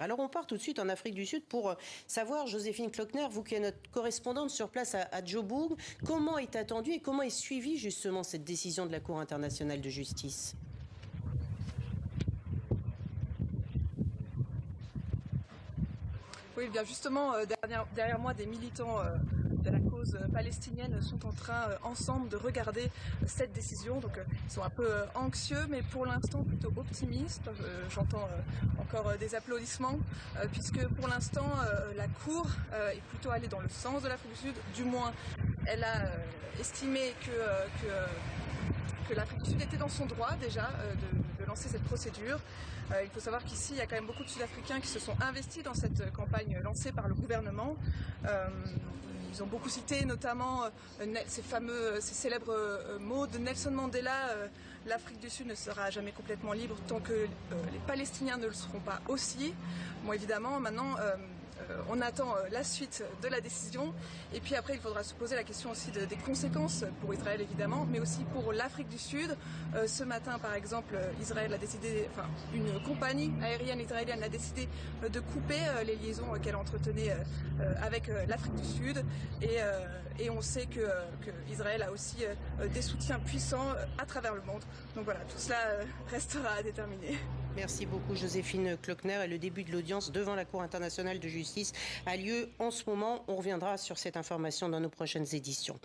Alors on part tout de suite en Afrique du Sud pour savoir, Joséphine Klockner, vous qui êtes notre correspondante sur place à Joburg, comment est attendue et comment est suivie justement cette décision de la Cour internationale de justice? Oui, bien justement, derrière moi, des militants de la cause palestinienne sont en train ensemble de regarder cette décision. Donc ils sont un peu anxieux, mais pour l'instant plutôt optimistes. J'entends encore des applaudissements, puisque pour l'instant la Cour est plutôt allée dans le sens de l'Afrique du Sud. Du moins, elle a estimé que l'Afrique du Sud était dans son droit déjà de lancer cette procédure. Il faut savoir qu'ici, il y a quand même beaucoup de Sud-Africains qui se sont investis dans cette campagne lancée par le gouvernement. Ils ont beaucoup cité notamment ces célèbres mots de Nelson Mandela, l'Afrique du Sud ne sera jamais complètement libre tant que les Palestiniens ne le seront pas aussi. Bon, évidemment, maintenant, on attend la suite de la décision et puis après il faudra se poser la question aussi des conséquences pour Israël évidemment, mais aussi pour l'Afrique du Sud. Ce matin par exemple, Israël a décidé, une compagnie aérienne israélienne a décidé de couper les liaisons qu'elle entretenait avec l'Afrique du Sud et on sait que Israël a aussi des soutiens puissants à travers le monde. Donc voilà, tout cela restera à déterminer. Merci beaucoup Joséphine Klockner. Et le début de l'audience devant la Cour internationale de justice a lieu en ce moment. On reviendra sur cette information dans nos prochaines éditions.